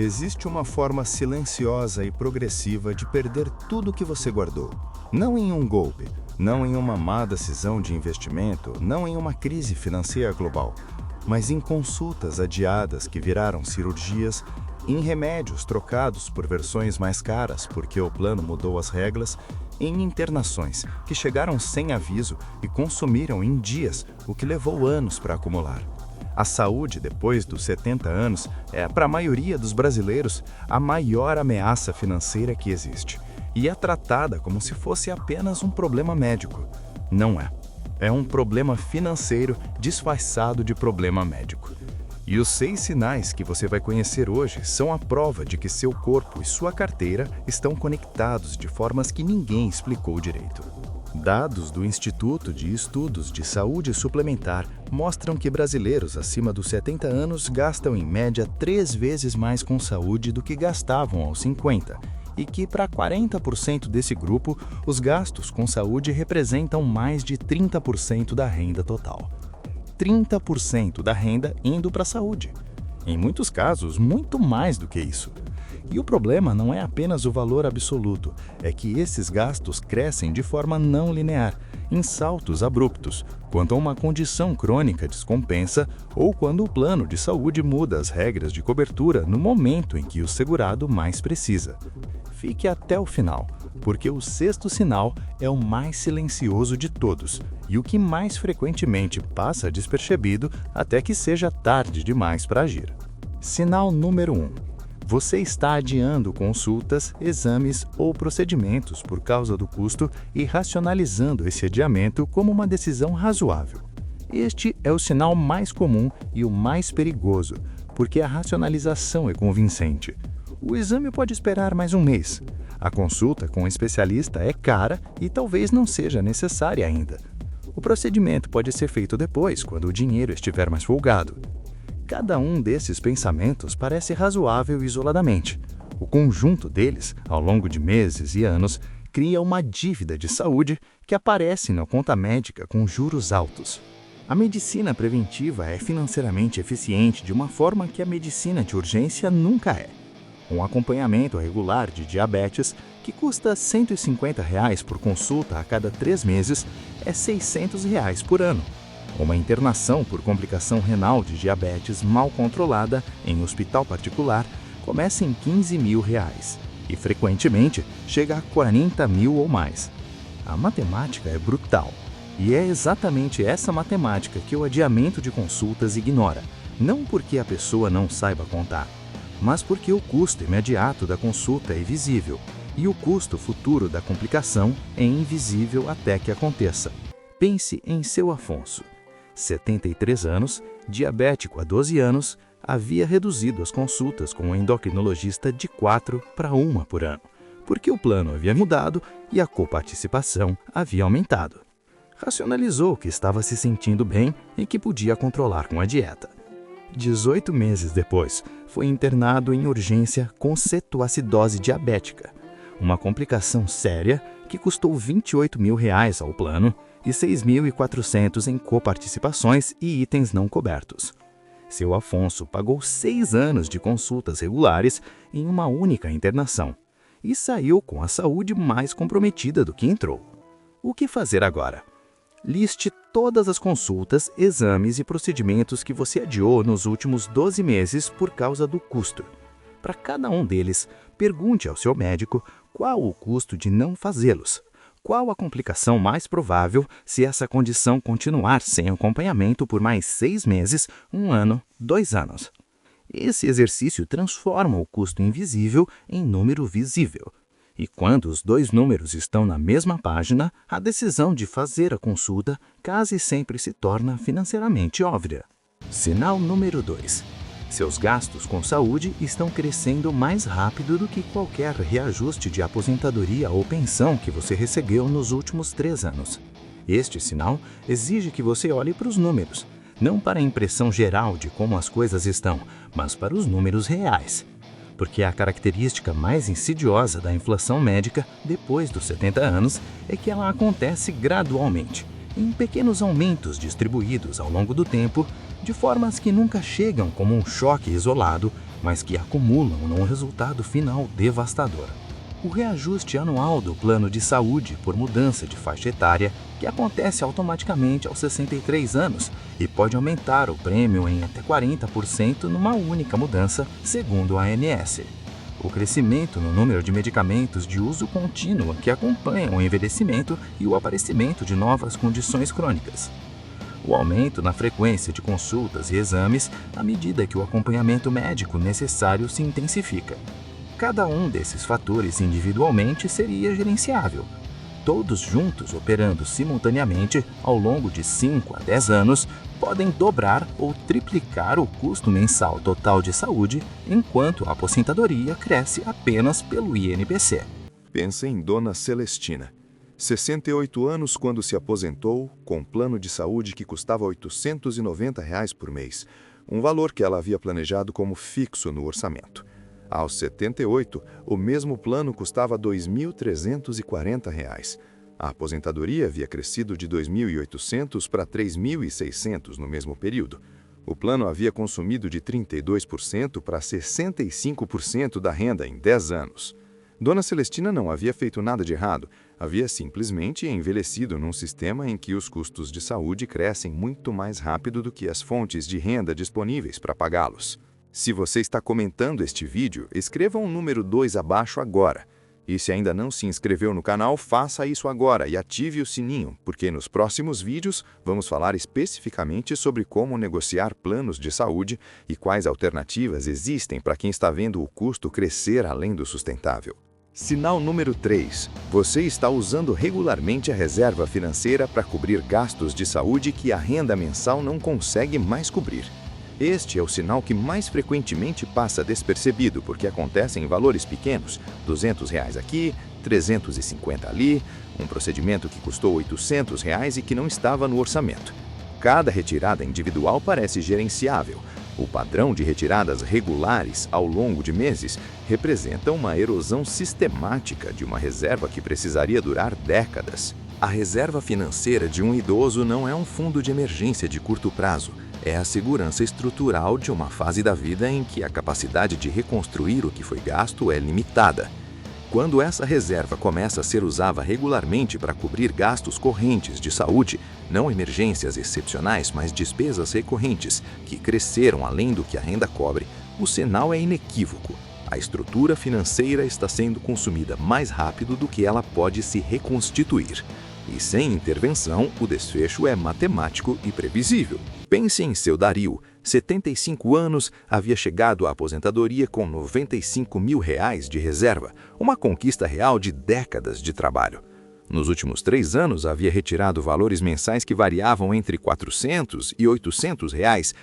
Existe uma forma silenciosa e progressiva de perder tudo que você guardou. Não em um golpe, não em uma má decisão de investimento, não em uma crise financeira global, mas em consultas adiadas que viraram cirurgias, em remédios trocados por versões mais caras porque o plano mudou as regras, em internações que chegaram sem aviso e consumiram em dias o que levou anos para acumular. A saúde depois dos 70 anos é, para a maioria dos brasileiros, a maior ameaça financeira que existe. E é tratada como se fosse apenas um problema médico. Não é. É um problema financeiro disfarçado de problema médico. E os 6 sinais que você vai conhecer hoje são a prova de que seu corpo e sua carteira estão conectados de formas que ninguém explicou direito. Dados do Instituto de Estudos de Saúde Suplementar mostram que brasileiros acima dos 70 anos gastam em média 3 vezes mais com saúde do que gastavam aos 50, e que para 40% desse grupo, os gastos com saúde representam mais de 30% da renda total. 30% da renda indo para a saúde. Em muitos casos, muito mais do que isso. E o problema não é apenas o valor absoluto, é que esses gastos crescem de forma não linear, em saltos abruptos, quando uma condição crônica descompensa ou quando o plano de saúde muda as regras de cobertura no momento em que o segurado mais precisa. Fique até o final, porque o 6º sinal é o mais silencioso de todos e o que mais frequentemente passa despercebido até que seja tarde demais para agir. Sinal número 1. Você está adiando consultas, exames ou procedimentos por causa do custo e racionalizando esse adiamento como uma decisão razoável. Este é o sinal mais comum e o mais perigoso, porque a racionalização é convincente. O exame pode esperar mais um mês. A consulta com um especialista é cara e talvez não seja necessária ainda. O procedimento pode ser feito depois, quando o dinheiro estiver mais folgado. Cada um desses pensamentos parece razoável isoladamente. O conjunto deles, ao longo de meses e anos, cria uma dívida de saúde que aparece na conta médica com juros altos. A medicina preventiva é financeiramente eficiente de uma forma que a medicina de urgência nunca é. Um acompanhamento regular de diabetes, que custa R$ 150 por consulta a cada 3 meses, é R$ 600 por ano. Uma internação por complicação renal de diabetes mal controlada em hospital particular começa em R$ 15 mil e frequentemente chega a 40 mil ou mais. A matemática é brutal e é exatamente essa matemática que o adiamento de consultas ignora, não porque a pessoa não saiba contar, mas porque o custo imediato da consulta é visível e o custo futuro da complicação é invisível até que aconteça. Pense em seu Afonso. 73 anos, diabético há 12 anos, havia reduzido as consultas com o endocrinologista de 4 para 1 por ano, porque o plano havia mudado e a coparticipação havia aumentado. Racionalizou que estava se sentindo bem e que podia controlar com a dieta. 18 meses depois, foi internado em urgência com cetoacidose diabética, uma complicação séria que custou R$ 28 mil ao plano e 6.400 em coparticipações e itens não cobertos. Seu Afonso pagou 6 anos de consultas regulares em uma única internação e saiu com a saúde mais comprometida do que entrou. O que fazer agora? Liste todas as consultas, exames e procedimentos que você adiou nos últimos 12 meses por causa do custo. Para cada um deles, pergunte ao seu médico qual o custo de não fazê-los. Qual a complicação mais provável se essa condição continuar sem acompanhamento por mais 6 meses, 1 ano, 2 anos? Esse exercício transforma o custo invisível em número visível. E quando os 2 números estão na mesma página, a decisão de fazer a consulta quase sempre se torna financeiramente óbvia. Sinal número 2. Seus gastos com saúde estão crescendo mais rápido do que qualquer reajuste de aposentadoria ou pensão que você recebeu nos últimos 3 anos. Este sinal exige que você olhe para os números, não para a impressão geral de como as coisas estão, mas para os números reais. Porque a característica mais insidiosa da inflação médica depois dos 70 anos é que ela acontece gradualmente, em pequenos aumentos distribuídos ao longo do tempo, de formas que nunca chegam como um choque isolado, mas que acumulam num resultado final devastador. O reajuste anual do plano de saúde por mudança de faixa etária, que acontece automaticamente aos 63 anos e pode aumentar o prêmio em até 40% numa única mudança, segundo a ANS. O crescimento no número de medicamentos de uso contínuo que acompanham o envelhecimento e o aparecimento de novas condições crônicas. O aumento na frequência de consultas e exames à medida que o acompanhamento médico necessário se intensifica. Cada um desses fatores individualmente seria gerenciável. Todos juntos operando simultaneamente ao longo de 5 a 10 anos podem dobrar ou triplicar o custo mensal total de saúde, enquanto a aposentadoria cresce apenas pelo INPC. Pensa em Dona Celestina. 68 anos quando se aposentou, com um plano de saúde que custava R$ 890 por mês, um valor que ela havia planejado como fixo no orçamento. Aos 78, o mesmo plano custava R$ 2.340. A aposentadoria havia crescido de 2.800 para 3.600 no mesmo período. O plano havia consumido de 32% para 65% da renda em 10 anos. Dona Celestina não havia feito nada de errado, havia simplesmente envelhecido num sistema em que os custos de saúde crescem muito mais rápido do que as fontes de renda disponíveis para pagá-los. Se você está comentando este vídeo, escreva um número 2 abaixo agora. E se ainda não se inscreveu no canal, faça isso agora e ative o sininho, porque nos próximos vídeos vamos falar especificamente sobre como negociar planos de saúde e quais alternativas existem para quem está vendo o custo crescer além do sustentável. Sinal número 3. Você está usando regularmente a reserva financeira para cobrir gastos de saúde que a renda mensal não consegue mais cobrir. Este é o sinal que mais frequentemente passa despercebido, porque acontece em valores pequenos, R$ 200 aqui, 350 ali, um procedimento que custou R$ 800 e que não estava no orçamento. Cada retirada individual parece gerenciável. O padrão de retiradas regulares ao longo de meses representa uma erosão sistemática de uma reserva que precisaria durar décadas. A reserva financeira de um idoso não é um fundo de emergência de curto prazo. É a segurança estrutural de uma fase da vida em que a capacidade de reconstruir o que foi gasto é limitada. Quando essa reserva começa a ser usada regularmente para cobrir gastos correntes de saúde, não emergências excepcionais, mas despesas recorrentes, que cresceram além do que a renda cobre, o sinal é inequívoco. A estrutura financeira está sendo consumida mais rápido do que ela pode se reconstituir. E sem intervenção, o desfecho é matemático e previsível. Pense em seu Dario, 75 anos, havia chegado à aposentadoria com R$ 95 mil de reserva, uma conquista real de décadas de trabalho. Nos últimos 3 anos, havia retirado valores mensais que variavam entre R$ 400 e R$ 800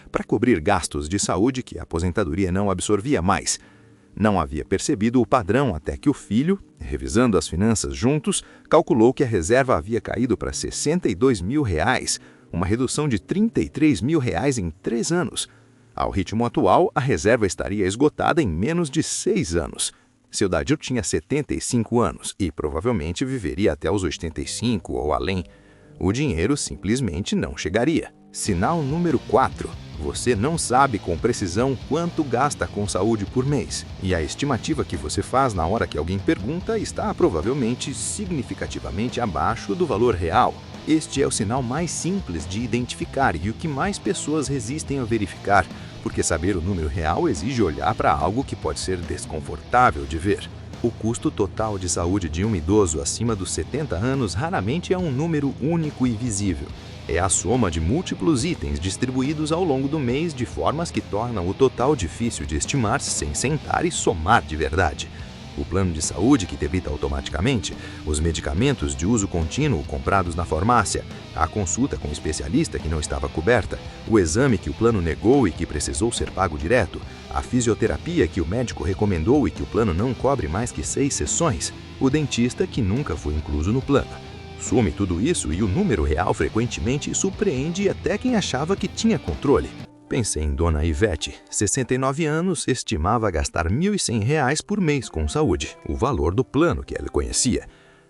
para cobrir gastos de saúde que a aposentadoria não absorvia mais. Não havia percebido o padrão até que o filho, revisando as finanças juntos, calculou que a reserva havia caído para R$ 62 mil, uma redução de R$ 33 mil em 3 anos. Ao ritmo atual, a reserva estaria esgotada em menos de 6 anos. Seu Dario tinha 75 anos e provavelmente viveria até os 85 ou além. O dinheiro simplesmente não chegaria. Sinal número 4. Você não sabe com precisão quanto gasta com saúde por mês. E a estimativa que você faz na hora que alguém pergunta está provavelmente significativamente abaixo do valor real. Este é o sinal mais simples de identificar e o que mais pessoas resistem a verificar, porque saber o número real exige olhar para algo que pode ser desconfortável de ver. O custo total de saúde de um idoso acima dos 70 anos raramente é um número único e visível. É a soma de múltiplos itens distribuídos ao longo do mês de formas que tornam o total difícil de estimar sem sentar e somar de verdade. O plano de saúde que debita automaticamente, os medicamentos de uso contínuo comprados na farmácia, a consulta com o especialista que não estava coberta, o exame que o plano negou e que precisou ser pago direto, a fisioterapia que o médico recomendou e que o plano não cobre mais que 6 sessões, o dentista que nunca foi incluso no plano. Some tudo isso e o número real frequentemente surpreende até quem achava que tinha controle. Pensei em Dona Ivete, 69 anos, estimava gastar R$ 1.100 por mês com saúde, o valor do plano que ela conhecia.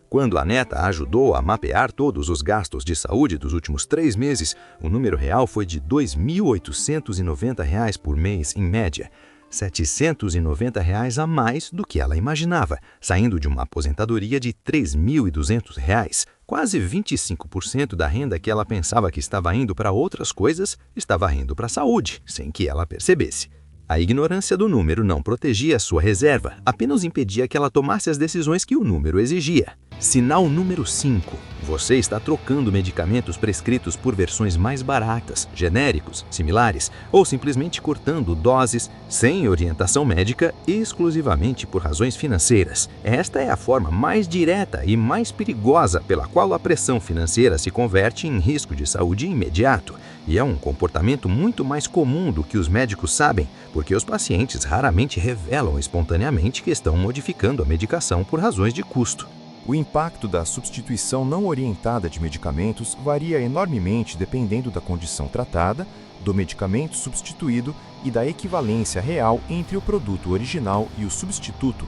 Quando a neta ajudou a mapear todos os gastos de saúde dos últimos 3 meses, o número real foi de R$ 2.890 por mês, em média. R$ 790 a mais do que ela imaginava, saindo de uma aposentadoria de R$ 3.200. Quase 25% da renda que ela pensava que estava indo para outras coisas, estava indo para a saúde, sem que ela percebesse. A ignorância do número não protegia sua reserva, apenas impedia que ela tomasse as decisões que o número exigia. Sinal número 5. Você está trocando medicamentos prescritos por versões mais baratas, genéricos, similares, ou simplesmente cortando doses sem orientação médica exclusivamente por razões financeiras. Esta é a forma mais direta e mais perigosa pela qual a pressão financeira se converte em risco de saúde imediato. E é um comportamento muito mais comum do que os médicos sabem, porque os pacientes raramente revelam espontaneamente que estão modificando a medicação por razões de custo. O impacto da substituição não orientada de medicamentos varia enormemente dependendo da condição tratada, do medicamento substituído e da equivalência real entre o produto original e o substituto.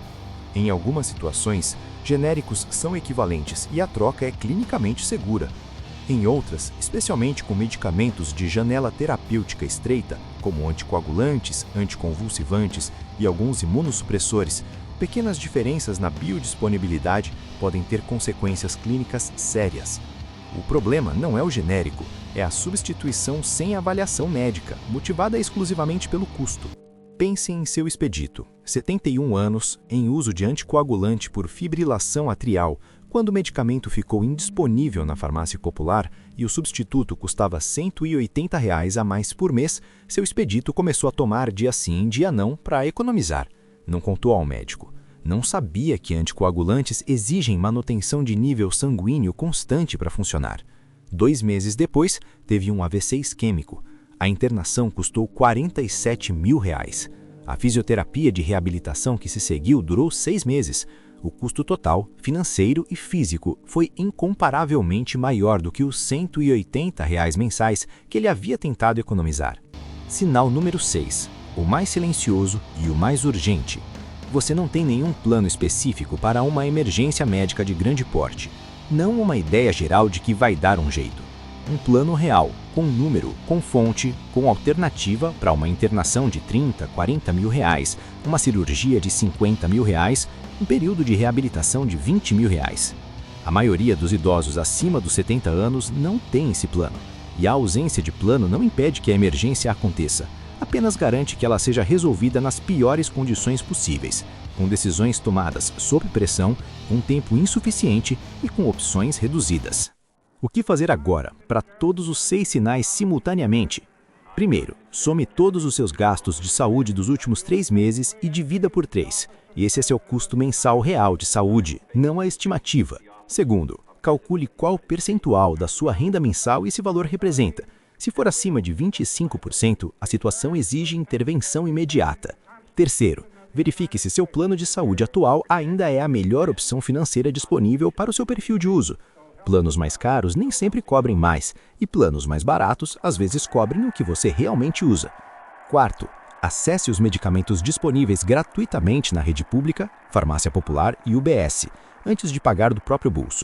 Em algumas situações, genéricos são equivalentes e a troca é clinicamente segura. Em outras, especialmente com medicamentos de janela terapêutica estreita, como anticoagulantes, anticonvulsivantes e alguns imunossupressores, pequenas diferenças na biodisponibilidade podem ter consequências clínicas sérias. O problema não é o genérico, é a substituição sem avaliação médica, motivada exclusivamente pelo custo. Pense em seu expedito, 71 anos, em uso de anticoagulante por fibrilação atrial, quando o medicamento ficou indisponível na farmácia popular e o substituto custava R$ 180 a mais por mês, seu expedito começou a tomar dia sim, dia não, para economizar. Não contou ao médico. Não sabia que anticoagulantes exigem manutenção de nível sanguíneo constante para funcionar. 2 meses depois, teve um AVC isquêmico. A internação custou R$ 47 mil. A fisioterapia de reabilitação que se seguiu durou 6 meses. O custo total, financeiro e físico, foi incomparavelmente maior do que os R$ 180 mensais que ele havia tentado economizar. Sinal número 6. O mais silencioso e o mais urgente. Você não tem nenhum plano específico para uma emergência médica de grande porte. Não uma ideia geral de que vai dar um jeito. Um plano real, com número, com fonte, com alternativa para uma internação de 30, 40 mil reais, uma cirurgia de 50 mil reais, um período de reabilitação de 20 mil reais. A maioria dos idosos acima dos 70 anos não tem esse plano. E a ausência de plano não impede que a emergência aconteça. Apenas garante que ela seja resolvida nas piores condições possíveis, com decisões tomadas sob pressão, com tempo insuficiente e com opções reduzidas. O que fazer agora para todos os 6 sinais simultaneamente? Primeiro, some todos os seus gastos de saúde dos últimos 3 meses e divida por 3. Esse é seu custo mensal real de saúde, não a estimativa. Segundo, calcule qual percentual da sua renda mensal esse valor representa. Se for acima de 25%, a situação exige intervenção imediata. Terceiro, verifique se seu plano de saúde atual ainda é a melhor opção financeira disponível para o seu perfil de uso. Planos mais caros nem sempre cobrem mais, e planos mais baratos às vezes cobrem o que você realmente usa. Quarto, acesse os medicamentos disponíveis gratuitamente na rede pública, farmácia popular e UBS, antes de pagar do próprio bolso.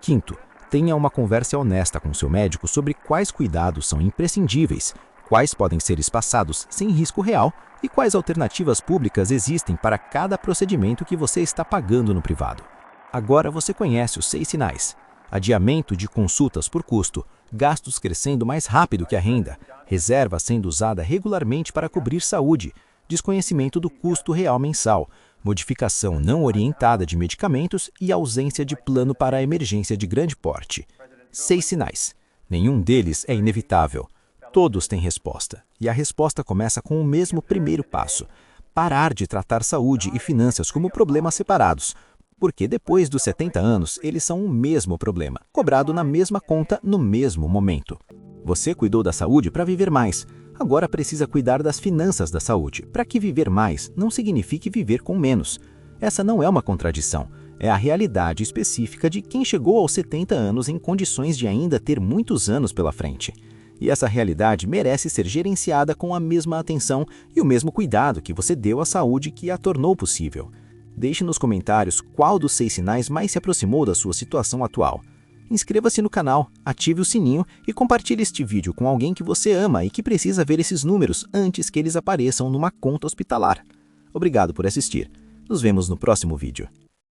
Quinto, tenha uma conversa honesta com seu médico sobre quais cuidados são imprescindíveis, quais podem ser espaçados sem risco real e quais alternativas públicas existem para cada procedimento que você está pagando no privado. Agora você conhece os 6 sinais. Adiamento de consultas por custo, gastos crescendo mais rápido que a renda, reserva sendo usada regularmente para cobrir saúde, desconhecimento do custo real mensal, modificação não orientada de medicamentos e ausência de plano para a emergência de grande porte. 6 sinais. Nenhum deles é inevitável. Todos têm resposta. E a resposta começa com o mesmo primeiro passo. Parar de tratar saúde e finanças como problemas separados. Porque depois dos 70 anos, eles são o mesmo problema, cobrado na mesma conta no mesmo momento. Você cuidou da saúde para viver mais. Agora precisa cuidar das finanças da saúde, para que viver mais não signifique viver com menos. Essa não é uma contradição, é a realidade específica de quem chegou aos 70 anos em condições de ainda ter muitos anos pela frente. E essa realidade merece ser gerenciada com a mesma atenção e o mesmo cuidado que você deu à saúde que a tornou possível. Deixe nos comentários qual dos 6 sinais mais se aproximou da sua situação atual. inscreva-se no canal, ative o sininho e compartilhe este vídeo com alguém que você ama e que precisa ver esses números antes que eles apareçam numa conta hospitalar. Obrigado por assistir. Nos vemos no próximo vídeo.